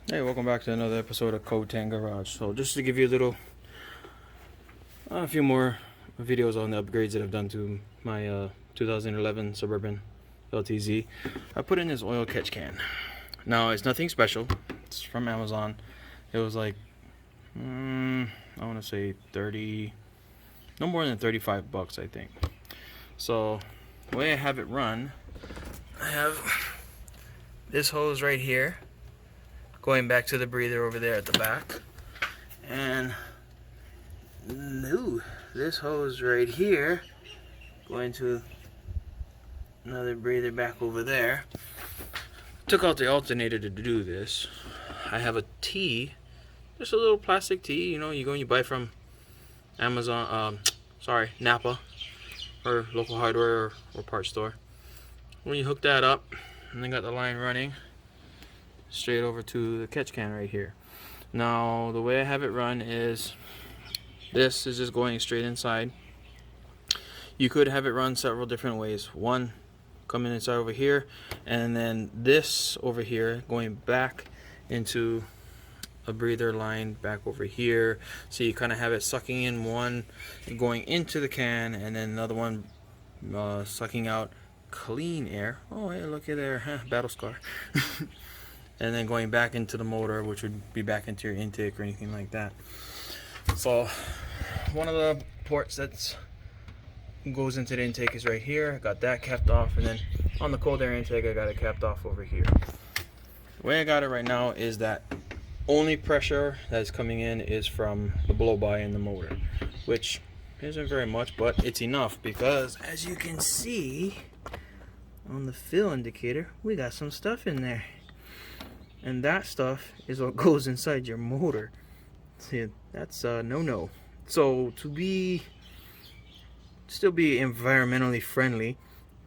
Hey, welcome back to another episode of Code 10 Garage. So just to give you a few more videos on the upgrades that I've done to my 2011 Suburban Ltz, I put in this oil catch can. Now it's nothing special. It's from Amazon. It was like I want to say 30, no more than 35 bucks, I think. So the way I have it run, I have this hose right here going back to the breather over there at the back, and this hose right here going to another breather back over there. Took out the alternator to do this. I have a T, just a little plastic T, you go and you buy from Amazon, Napa or local hardware or parts store. When you hook that up and then got the line running straight over to the catch can right here. Now the way I have it run is this is just going straight inside. You could have it run several different ways. One coming inside over here, and then this over here going back into a breather line back over here. So you kind of have it sucking in one going into the can, and then another one sucking out clean air. Oh, hey, looky there, battle scar. And then going back into the motor, which would be back into your intake or anything like that. So one of the ports that goes into the intake is right here. I got that capped off, and then on the cold air intake I got it capped off over here. The way I got it right now is that only pressure that's coming in is from the blow by in the motor, which isn't very much, but it's enough because as you can see on the fill indicator, we got some stuff in there. And that stuff is what goes inside your motor. See, that's no. So to still be environmentally friendly,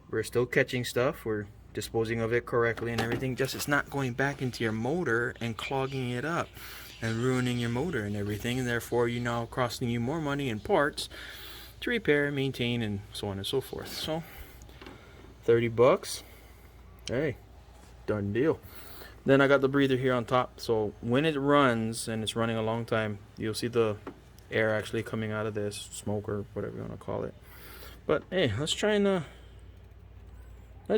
we're still catching stuff, we're disposing of it correctly and everything, just it's not going back into your motor and clogging it up and ruining your motor and everything, and therefore you now costing you more money in parts to repair, maintain, and so on and so forth. So 30 bucks, hey, done deal. Then I got the breather here on top, so when it runs, and it's running a long time, you'll see the air actually coming out of this, smoke or whatever you want to call it. But hey, let's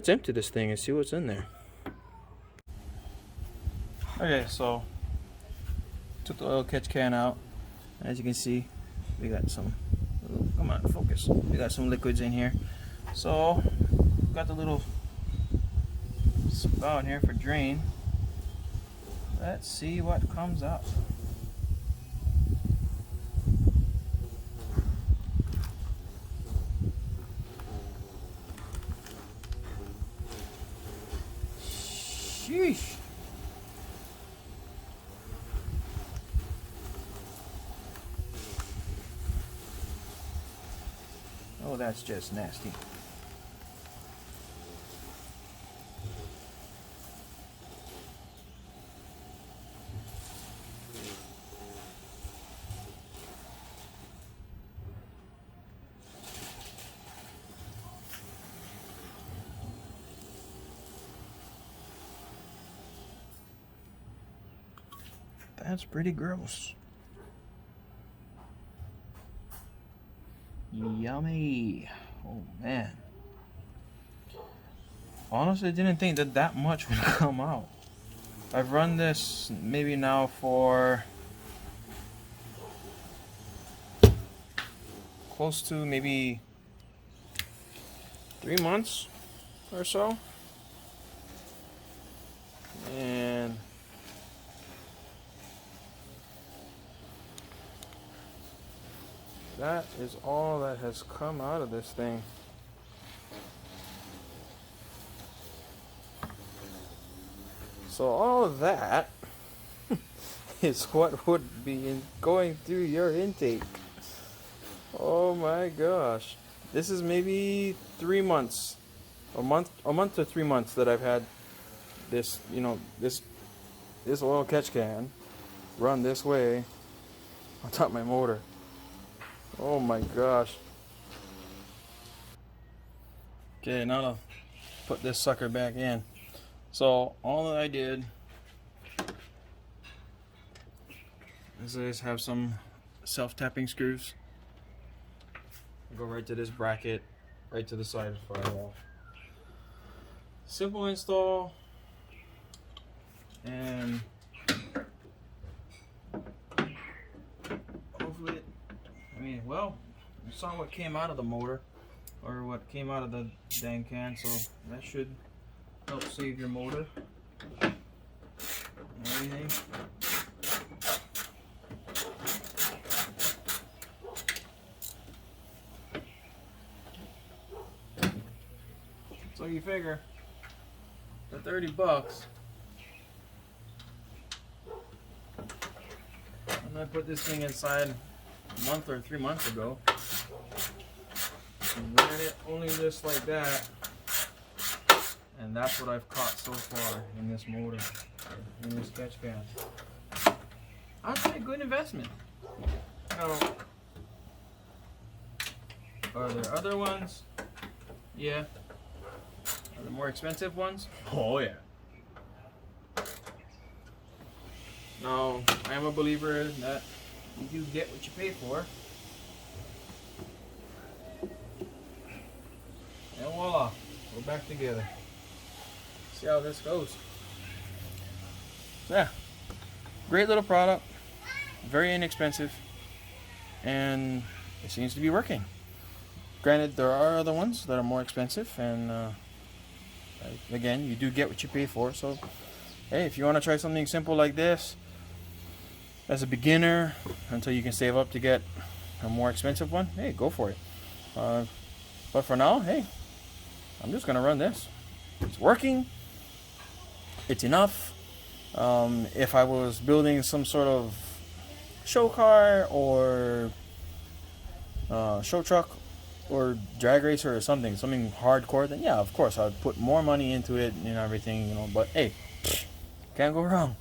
empty this thing and see what's in there. Okay, so took the oil catch can out. As you can see, we got some, come on, focus. We got some liquids in here. So got the little spout here for drain. Let's see what comes up. Sheesh. Oh, that's just nasty. That's pretty gross. Yummy. Oh man. Honestly, didn't think that much would come out. I've run this maybe now for close to maybe 3 months or so. And that is all that has come out of this thing. So all of that is what would be going through your intake. Oh my gosh. This is maybe 3 months. A month to 3 months that I've had this, this oil catch can run this way on top of my motor. Oh my gosh. Okay, now to put this sucker back in. So all that I did These have some self-tapping screws. Go right to this bracket, right to the side of the firewall. Simple install, and hopefully, well, you saw what came out of the motor, or what came out of the dang can, so that should help save your motor and everything. So you figure, for $30, I'm gonna put this thing inside a month or 3 months ago. And ran it only just like that, and that's what I've caught so far in this motor, in this catch can. I'd say a good investment. Now, are there other ones? Yeah. Are there more expensive ones? Oh yeah. No, I am a believer that you do get what you pay for. And voila, we're back together. See how this goes. Yeah, great little product, very inexpensive, and it seems to be working. Granted, there are other ones that are more expensive, and again, you do get what you pay for. So, hey, if you want to try something simple like this as a beginner until you can save up to get a more expensive one, hey, go for it. But for now, hey, I'm just gonna run this. It's working. It's enough. If I was building some sort of show car or show truck or drag racer or something hardcore, then yeah, of course I'd put more money into it and everything, but hey, can't go wrong.